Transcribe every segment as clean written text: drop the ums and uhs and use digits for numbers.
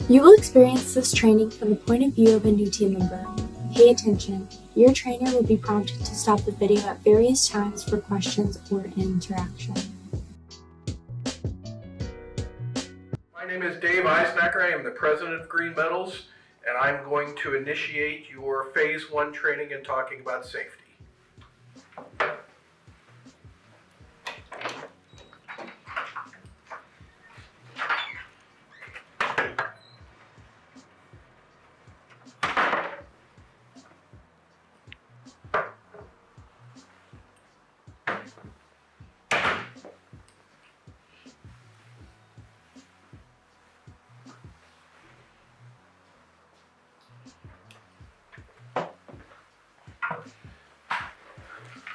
You will experience this training from the point of view of a new team member. Pay attention. Your trainer will be prompted to stop the video at various times for questions or interaction. My name is Dave Eisnacker. I am the president of Green Metals, and I'm going to initiate your Phase 1 training and talking about safety.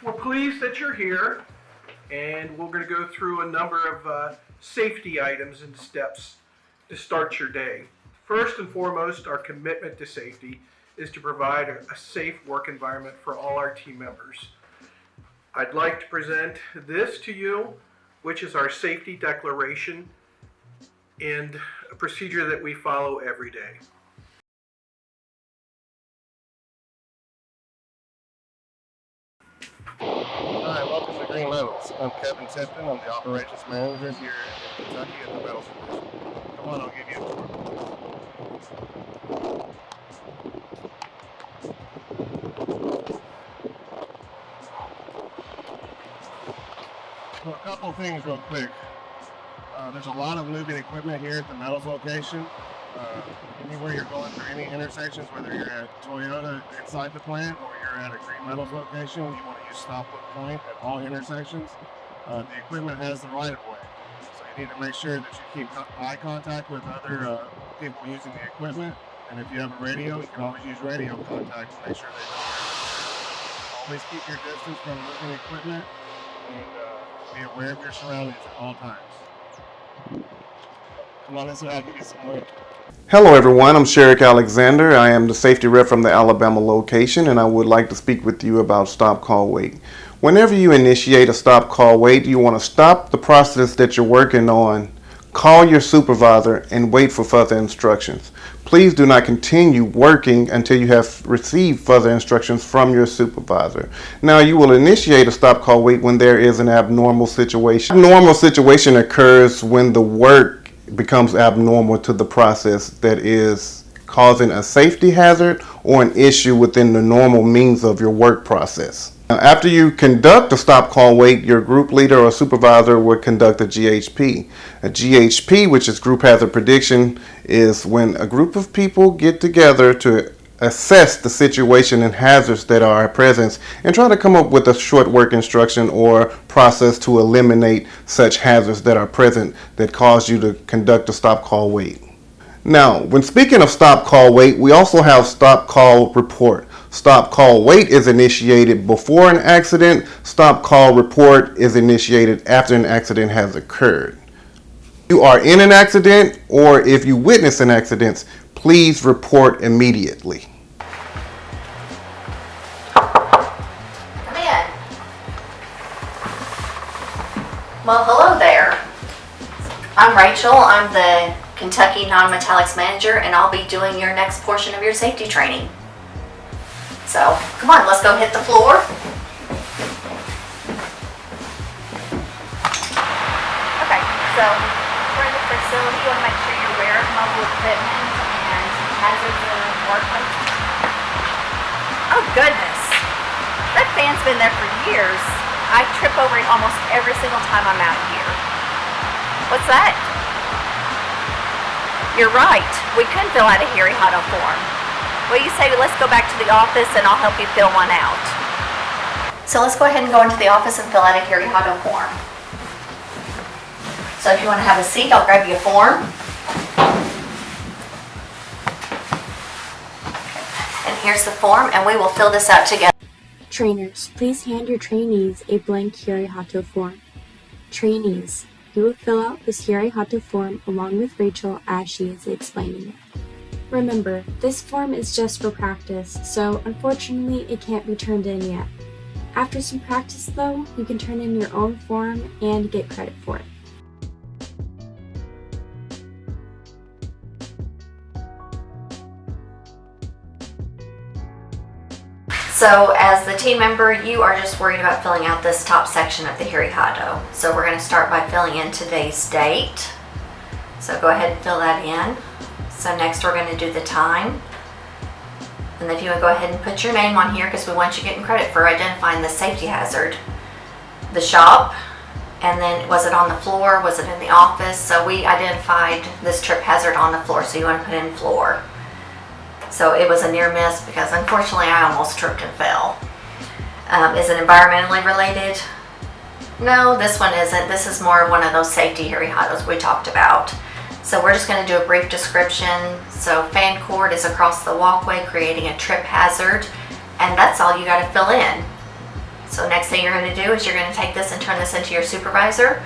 We're pleased that you're here, and we're going to go through a number of safety items and steps to start your day. First and foremost, our commitment to safety is to provide a safe work environment for all our team members. I'd like to present this to you, which is our safety declaration and a procedure that we follow every day. Hi, welcome to Green Metals. I'm Kevin Tipton. I'm the operations manager here in Kentucky at the Metals Division. Come on, I'll give you a tour. So a couple things real quick. There's a lot of moving equipment here at the Metals location. Anywhere you're going through any intersections, whether you're at Toyota inside the plant or you're at a Green Metals location, you want to use stop look point at all intersections. The equipment has the right of way, so you need to make sure that you keep eye contact with other people using the equipment. And if you have a radio, you can always use radio contact to make sure they know you're. Always keep your distance from moving equipment and be aware of your surroundings at all times. Come on, this way, I'll give you some more. Hello everyone, I'm Sherrick Alexander. I am the safety rep from the Alabama location, and I would like to speak with you about stop call wait. Whenever you initiate a stop call wait, you want to stop the process that you're working on, call your supervisor, and wait for further instructions. Please do not continue working until you have received further instructions from your supervisor. Now, you will initiate a stop call wait when there is an abnormal situation. Abnormal situation occurs when the work becomes abnormal to the process that is causing a safety hazard or an issue within the normal means of your work process. Now, after you conduct a stop call wait, your group leader or supervisor will conduct a GHP. A GHP, which is group hazard prediction, is when a group of people get together to assess the situation and hazards that are present and try to come up with a short work instruction or process to eliminate such hazards that are present that cause you to conduct a stop call wait. Now, when speaking of stop call wait, we also have stop call report. Stop call wait is initiated before an accident. Stop call report is initiated after an accident has occurred. If you are in an accident or if you witness an accident, please report immediately. Come in. Well, hello there. I'm Rachel. I'm the Kentucky Non-Metallics Manager, and I'll be doing your next portion of your safety training. So, come on, let's go hit the floor. Okay, so for the facility, you want to make sure you're aware of mobile equipment and hazards in the workplace. Oh goodness, that fan's been there for years. I trip over it almost every single time I'm out here. What's that? You're right, we couldn't fill out a Hiri-Hata form. Well, you say let's go back to the office and I'll help you fill one out. So let's go ahead and go into the office and fill out a Hiri-Hata form. So if you want to have a seat, I'll grab you a form. And here's the form, and we will fill this out together. Trainers, please hand your trainees a blank Hiri-Hata form. Trainees, you will fill out this Hiri-Hata form along with Rachel as she is explaining it. Remember, this form is just for practice, so unfortunately it can't be turned in yet. After some practice though, you can turn in your own form and get credit for it. So as the team member, you are just worried about filling out this top section of the Hirihato. So we're going to start by filling in today's date. So go ahead and fill that in. So next we're going to do the time. And if you would go ahead and put your name on here, because we want you getting credit for identifying the safety hazard. The shop, and then was it on the floor, was it in the office? So we identified this trip hazard on the floor, so you want to put in floor. So it was a near miss because unfortunately I almost tripped and fell. Is it environmentally related? No, this one isn't. This is more of one of those safety Hirihatos we talked about. So we're just going to do a brief description. So fan cord is across the walkway creating a trip hazard, and that's all you got to fill in. So next thing you're going to do is you're going to take this and turn this into your supervisor.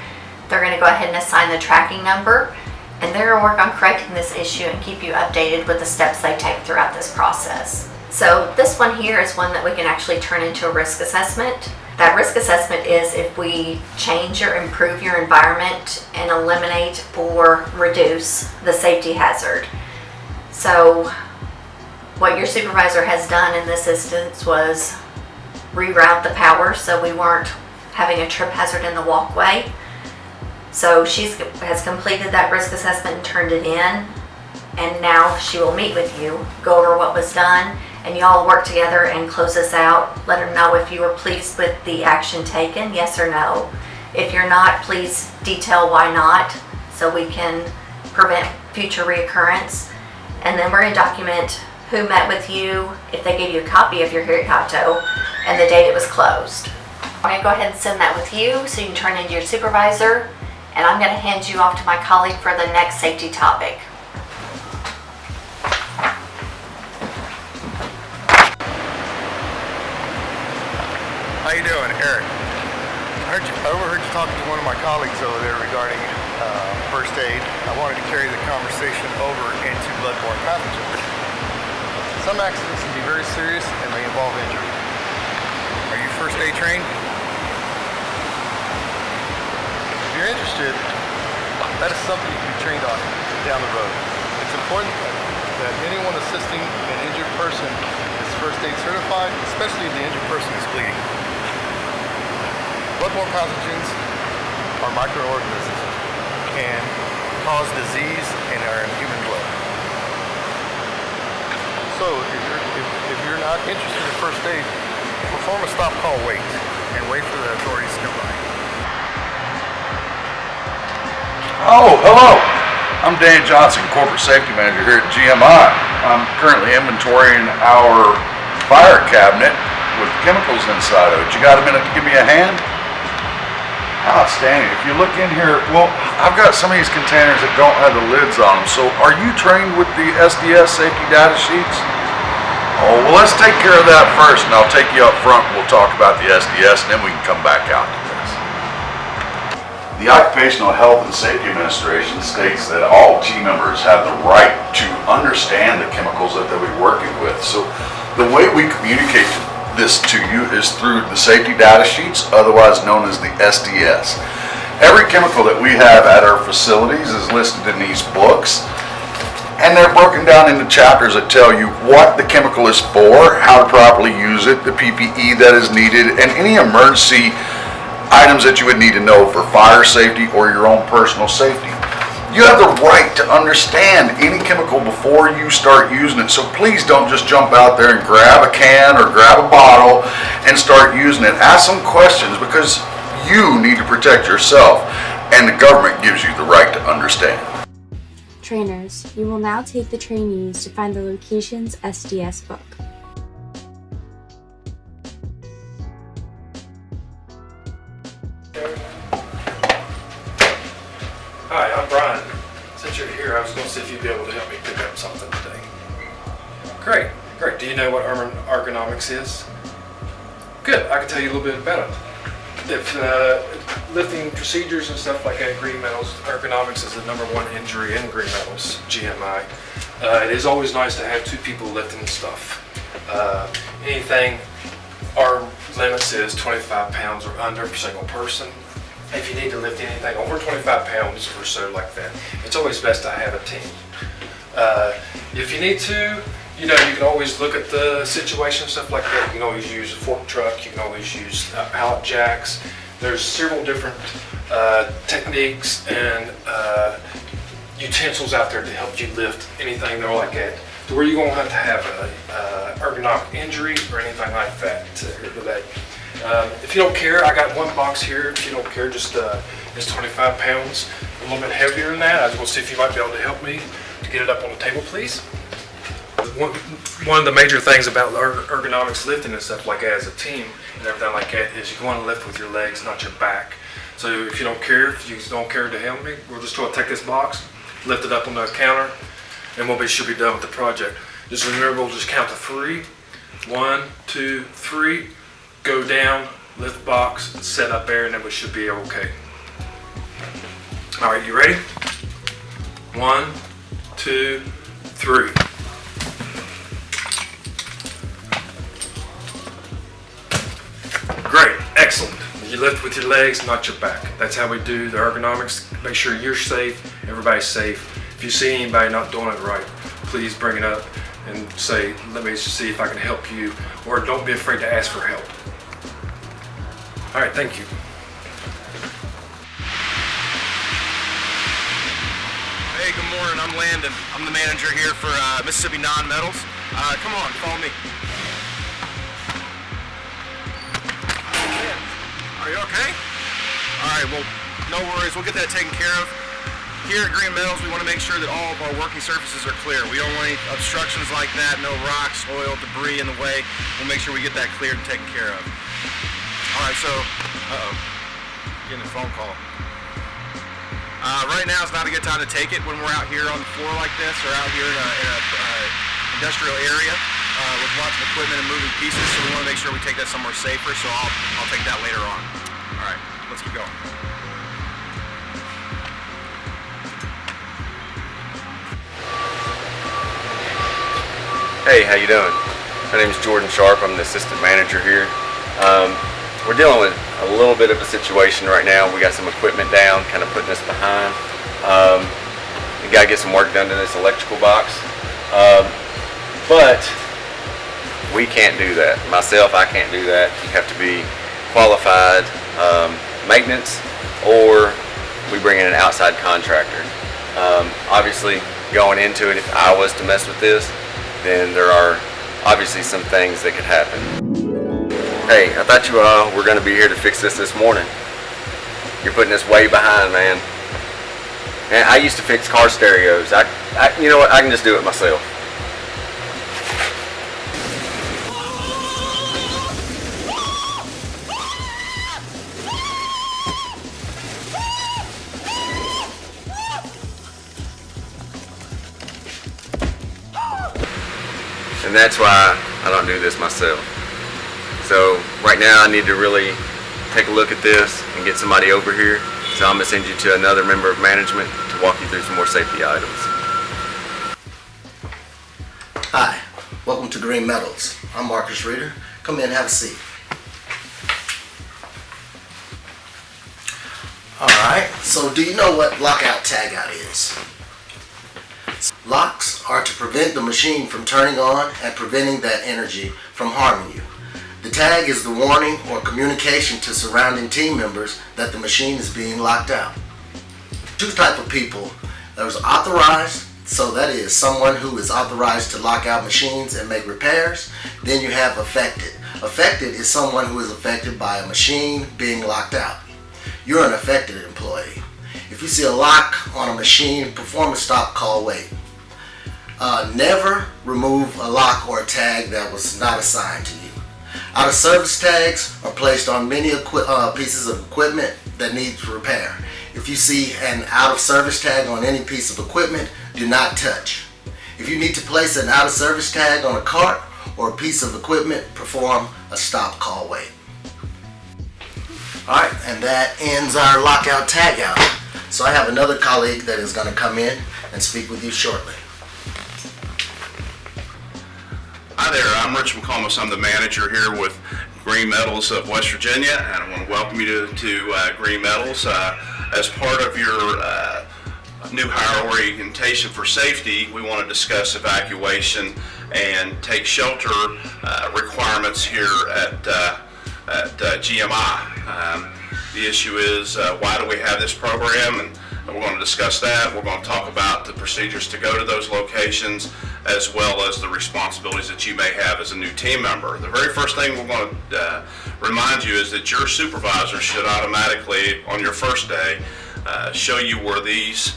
They're going to go ahead and assign the tracking number, and they're going to work on correcting this issue and keep you updated with the steps they take throughout this process. So this one here is one that we can actually turn into a risk assessment. That risk assessment is if we change or improve your environment and eliminate or reduce the safety hazard. So what your supervisor has done in this instance was reroute the power so we weren't having a trip hazard in the walkway. So she has completed that risk assessment and turned it in, and now she will meet with you, go over what was done, and y'all work together and close this out. Let her know if you were pleased with the action taken, yes or no. If you're not, please detail why not so we can prevent future reoccurrence. And then we're going to document who met with you, if they gave you a copy of your Hirihato, and the date it was closed. I'm going to go ahead and send that with you so you can turn into your supervisor, and I'm going to hand you off to my colleague for the next safety topic. How you doing, Eric? I overheard you talking to one of my colleagues over there regarding first aid. I wanted to carry the conversation over into bloodborne pathogens. Some accidents can be very serious and may involve injury. Are you first aid trained? If you're interested, that is something you can be trained on down the road. It's important that anyone assisting an injured person is first aid certified, especially if the injured person is bleeding. Bloodborne pathogens are microorganisms and cause disease in our human blood. So if you're not interested in first aid, perform a stop, call, wait, and wait for the authorities to come by. Oh, hello. I'm Dan Johnson, Corporate Safety Manager here at GMI. I'm currently inventorying our fire cabinet with chemicals inside of it. You got a minute to give me a hand? Outstanding. If you look in here, well, I've got some of these containers that don't have the lids on them. So are you trained with the SDS safety data sheets? Oh, well, let's take care of that first, and I'll take you up front. We'll talk about the SDS, and then we can come back out to this. The Occupational Health and Safety Administration states that all team members have the right to understand the chemicals that they'll be working with. So the way we communicate this to you is through the safety data sheets, otherwise known as the SDS. Every chemical that we have at our facilities is listed in these books, and they're broken down into chapters that tell you what the chemical is for, how to properly use it, the PPE that is needed, and any emergency items that you would need to know for fire safety or your own personal safety. You have the right to understand any chemical before you start using it, so please don't just jump out there and grab a can or grab a bottle and start using it. Ask some questions because you need to protect yourself, and the government gives you the right to understand. Trainers, you will now take the trainees to find the location's SDS book. Hi, I'm Brian. Since you're here, I was going to see if you'd be able to help me pick up something today. Great, great. Do you know what ergonomics is? Good, I can tell you a little bit about it. If lifting procedures and stuff like that, Green Metals, ergonomics is the #1 injury in Green Metals, GMI. It is always nice to have two people lifting stuff. Anything, our limits is 25 pounds or under for single person. If you need to lift anything over 25 pounds or so like that, it's always best to have a team. If you need to, you know, you can always look at the situation, stuff like that. You can always use a fork truck. You can always use pallet jacks. There's several different techniques and utensils out there to help you lift anything there like that, to where you won't have to have a ergonomic injury or anything like that today. If you don't care, I got one box here. If you don't care, just it's 25 pounds, a little bit heavier than that. I was going to see if you might be able to help me to get it up on the table, please. One of the major things about ergonomics lifting and stuff like that as a team and everything like that is you want to lift with your legs, not your back. So if you don't care to help me, we'll just take this box, lift it up on the counter, and should be done with the project. Just remember, we'll just count to 3. 1, 2, 3. Go down, lift the box, set up there, and then we should be okay. All right, you ready? 1, 2, 3. Great, excellent. You lift with your legs, not your back. That's how we do the ergonomics. Make sure you're safe, everybody's safe. If you see anybody not doing it right, please bring it up and say, let me see if I can help you, or don't be afraid to ask for help. All right, thank you. Hey, good morning, I'm Landon. I'm the manager here for Mississippi Non-Metals. Come on, follow me. Are you okay? All right, well, no worries. We'll get that taken care of. Here at Green Metals, we want to make sure that all of our working surfaces are clear. We don't want any obstructions like that, no rocks, oil, debris in the way. We'll make sure we get that cleared and taken care of. All right, so, getting a phone call. Right now is not a good time to take it when we're out here on the floor like this, or out here in a industrial area with lots of equipment and moving pieces, so we want to make sure we take that somewhere safer, so I'll take that later on. All right, let's keep going. Hey, how you doing? My name is Jordan Sharp. I'm the assistant manager here. We're dealing with a little bit of a situation right now. We got some equipment down, kind of putting us behind. We got to get some work done to this electrical box. But we can't do that. Myself, I can't do that. You have to be qualified maintenance, or we bring in an outside contractor. Obviously, going into it, if I was to mess with this, then there are obviously some things that could happen. Hey, I thought you were going to be here to fix this morning. You're putting us way behind, man. And I used to fix car stereos. You know what? I can just do it myself. And that's why I don't do this myself. So right now I need to really take a look at this and get somebody over here. So I'm going to send you to another member of management to walk you through some more safety items. Hi, welcome to Green Metals. I'm Marcus Reeder. Come in and have a seat. Alright, so do you know what lockout tagout is? Locks are to prevent the machine from turning on and preventing that energy from harming you. The tag is the warning or communication to surrounding team members that the machine is being locked out. Two types of people. There's authorized, so that is someone who is authorized to lock out machines and make repairs. Then you have affected. Affected is someone who is affected by a machine being locked out. You're an affected employee. If you see a lock on a machine, perform a stop, call, wait. Never remove a lock or a tag that was not assigned to you. Out of service tags are placed on many pieces of equipment that needs repair. If you see an out of service tag on any piece of equipment, do not touch. If you need to place an out of service tag on a cart or a piece of equipment, perform a stop, call, wait. Alright, and that ends our lockout tagout. So I have another colleague that is going to come in and speak with you shortly. Hi there, I'm Rich McComas. I'm the manager here with Green Metals of West Virginia, and I want to welcome you to Green Metals. As part of your new hire orientation for safety, we want to discuss evacuation and take shelter requirements here at GMI. The issue is why do we have this program, and we're going to discuss that. We're going to talk about the procedures to go to those locations, as well as the responsibilities that you may have as a new team member. The very first thing we're going to remind you is that your supervisor should automatically, on your first day, show you where these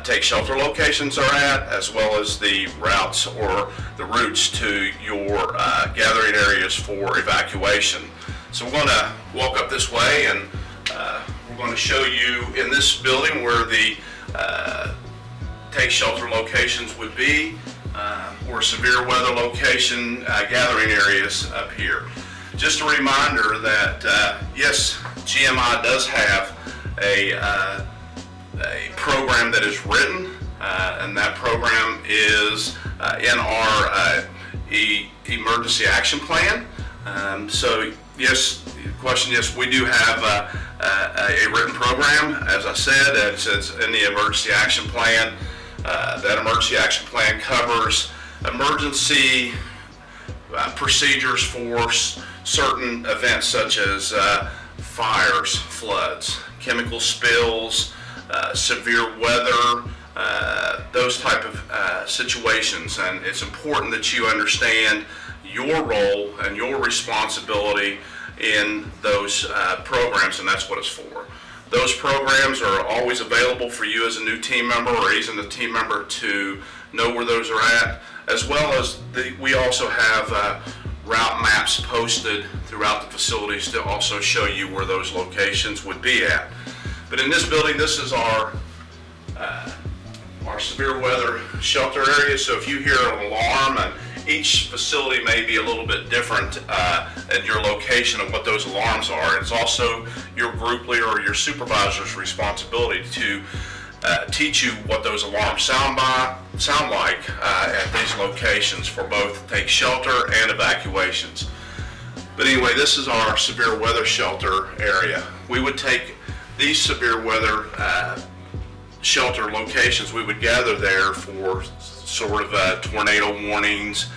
take shelter locations are at, as well as the routes or the routes to your gathering areas for evacuation. So we're going to walk up this way, and we're going to show you in this building where the take shelter locations would be, or severe weather location gathering areas up here. Just a reminder that yes, GMI does have a program that is written, and that program is in our emergency action plan. So yes, question, yes, we do have a written program. As I said, it's in the emergency action plan. That emergency action plan covers emergency procedures for certain events such as fires, floods, chemical spills, severe weather, those type of situations. And it's important that you understand your role and your responsibility in those programs, and that's what it's for. Those programs are always available for you as a new team member, or even a team member to know where those are at, as well as we also have route maps posted throughout the facilities to also show you where those locations would be at. But in this building, this is our severe weather shelter area. So if you hear an alarm, and each facility may be a little bit different at your location of what those alarms are. It's also your group leader or your supervisor's responsibility to teach you what those alarms sound like at these locations for both take shelter and evacuations. But anyway, this is our severe weather shelter area. We would take these severe weather shelter locations, we would gather there for sort of tornado warnings,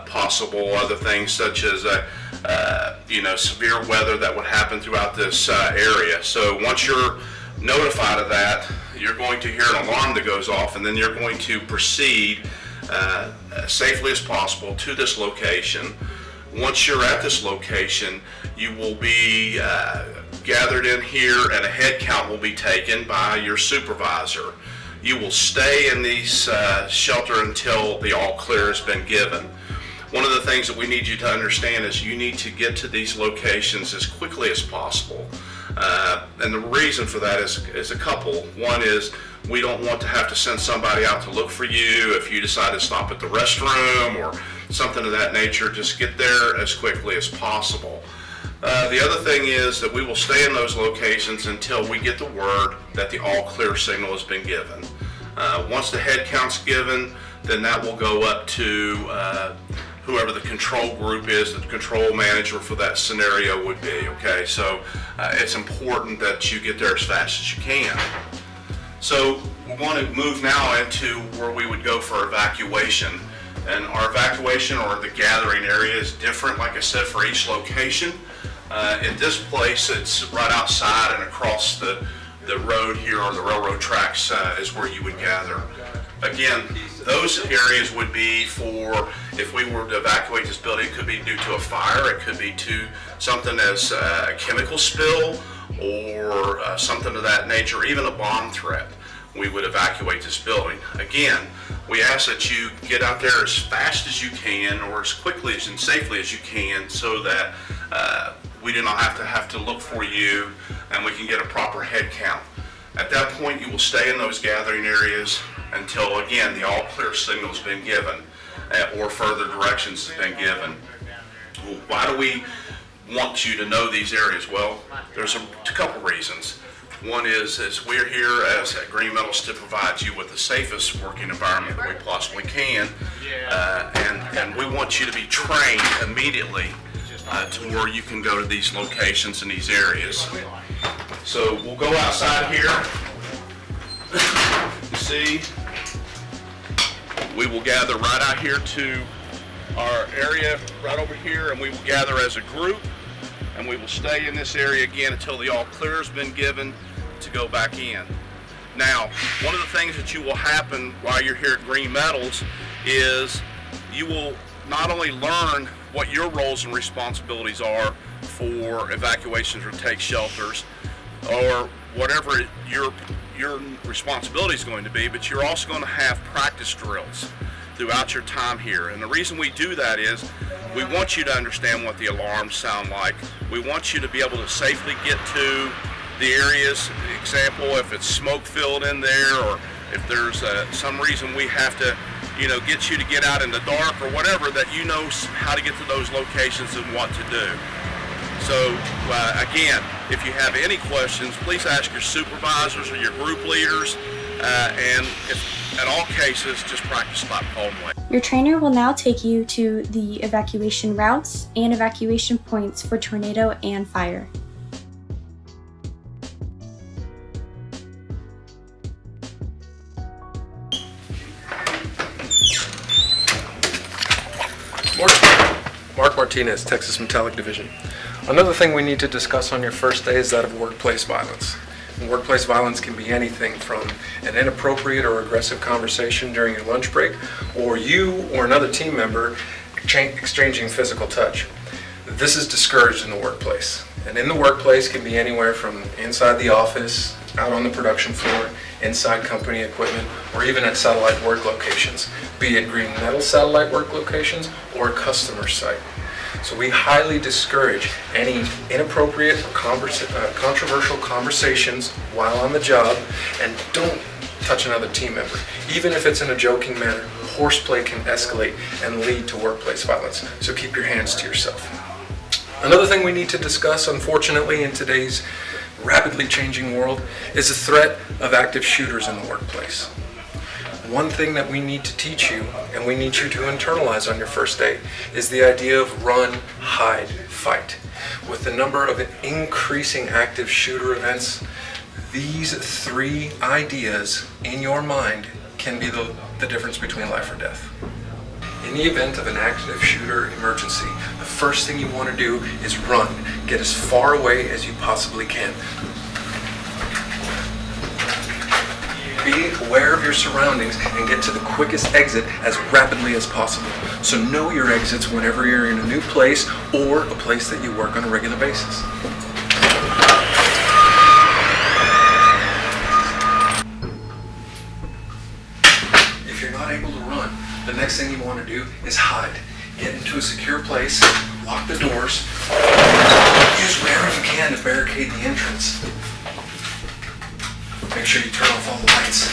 possible other things such as severe weather that would happen throughout this area. So once you're notified of that, you're going to hear an alarm that goes off, and then you're going to proceed safely as possible to this location. Once you're at this location, you will be gathered in here, and a head count will be taken by your supervisor. You will stay in these shelter until the all clear has been given. One of the things that we need you to understand is you need to get to these locations as quickly as possible. And the reason for that is a couple. One is we don't want to have to send somebody out to look for you if you decide to stop at the restroom or something of that nature. Just get there as quickly as possible. The other thing is that we will stay in those locations until we get the word that the all clear signal has been given. Once the head count's given, then that will go up to whoever the control group is, the control manager for that scenario would be, okay? So it's important that you get there as fast as you can. So we want to move now into where we would go for evacuation. And our evacuation, or the gathering area, is different, like I said, for each location. At this place, it's right outside and across the road here, or the railroad tracks, is where you would gather. Again, those areas would be for, if we were to evacuate this building, it could be due to a fire, it could be to something as a chemical spill, or something of that nature, even a bomb threat. We would evacuate this building. Again, we ask that you get out there as fast as you can, or as quickly and safely as you can, so that we do not have to look for you, and we can get a proper head count. At that point, you will stay in those gathering areas until, again, the all clear signal has been given, or further directions has been given. Why do we want you to know these areas? Well, there's a couple reasons. One is we're here as at Green Metals to provide you with the safest working environment that we possibly can, and we want you to be trained immediately to where you can go to these locations in these areas. So we'll go outside here. see, we will gather right out here to our area right over here, and we will gather as a group, and we will stay in this area again until the all clear has been given to go back in. Now, one of the things that you will happen while you're here at Green Metals is you will not only learn what your roles and responsibilities are for evacuations or take shelters or whatever your responsibility is going to be, but you're also going to have practice drills throughout your time here. And the reason we do that is we want you to understand what the alarms sound like. We want you to be able to safely get to the areas. Example, if it's smoke filled in there, or if there's some reason we have to get you to get out in the dark or whatever, that you know how to get to those locations and what to do. So again, if you have any questions, please ask your supervisors or your group leaders, and if, in all cases, just practice stop, call, and wait. Your trainer will now take you to the evacuation routes and evacuation points for tornado and fire. Mark Martinez, Texas Metallic Division. Another thing we need to discuss on your first day is that of workplace violence. And workplace violence can be anything from an inappropriate or aggressive conversation during your lunch break, or you or another team member exchanging physical touch. This is discouraged in the workplace. And in the workplace can be anywhere from inside the office, out on the production floor, inside company equipment, or even at satellite work locations, be it Green Metal satellite work locations or a customer site. So we highly discourage any inappropriate or controversial conversations while on the job, and don't touch another team member. Even if it's in a joking manner, horseplay can escalate and lead to workplace violence, so keep your hands to yourself. Another thing we need to discuss, unfortunately, in today's rapidly changing world is the threat of active shooters in the workplace. One thing that we need to teach you, and we need you to internalize on your first day, is the idea of run, hide, fight. With the number of increasing active shooter events, these three ideas in your mind can be the difference between life or death. In the event of an active shooter emergency, the first thing you want to do is run. Get as far away as you possibly can. Be aware of your surroundings and get to the quickest exit as rapidly as possible. So know your exits whenever you're in a new place or a place that you work on a regular basis. If you're not able to run, the next thing you want to do is hide. Get into a secure place, lock the doors, use whatever you can to barricade the entrance. Make sure you turn off all the lights.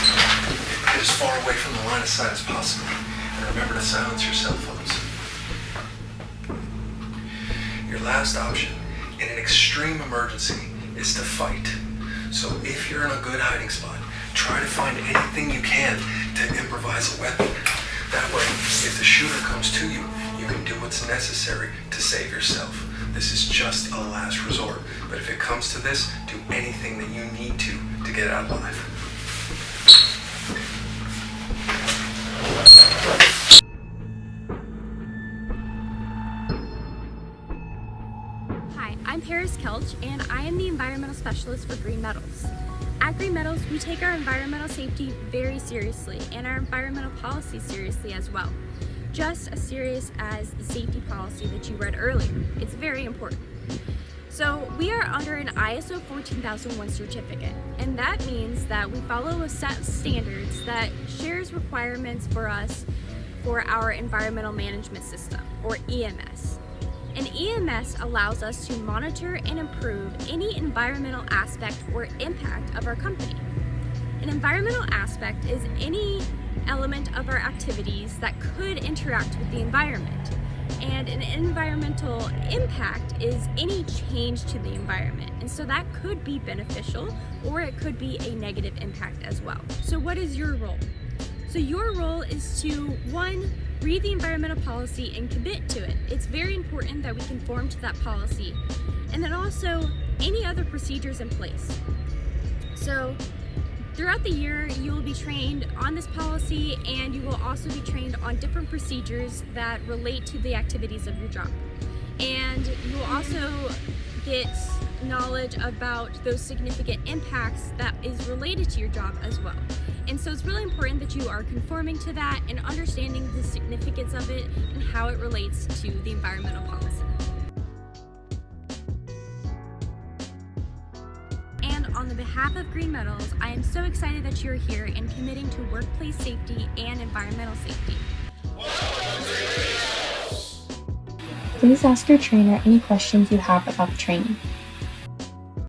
Get as far away from the line of sight as possible. And remember to silence your cell phones. Your last option in an extreme emergency is to fight. So if you're in a good hiding spot, try to find anything you can to improvise a weapon. That way, if the shooter comes to you, you can do what's necessary to save yourself. This is just a last resort. But if it comes to this, do anything that you need to get out alive. Hi, I'm Paris Kelch, and I am the environmental specialist for Green Metals. At Green Metals, we take our environmental safety very seriously and our environmental policy seriously as well. Just as serious as the safety policy that you read earlier. It's very important. So we are under an ISO 14001 certificate, and that means that we follow a set of standards that shares requirements for us for our environmental management system, or EMS. An EMS allows us to monitor and improve any environmental aspect or impact of our company. An environmental aspect is any element of our activities that could interact with the environment. And an environmental impact is any change to the environment. And so that could be beneficial, or it could be a negative impact as well. So what is your role? So your role is to, one, read the environmental policy and commit to it. It's very important that we conform to that policy. And then also any other procedures in place. So Throughout the year, you will be trained on this policy, and you will also be trained on different procedures that relate to the activities of your job. And you will also get knowledge about those significant impacts that is related to your job as well. And so it's really important that you are conforming to that and understanding the significance of it and how it relates to the environmental policy. And on the behalf of Green Metals, I am so excited that you're here and committing to workplace safety and environmental safety. Please ask your trainer any questions you have about the training.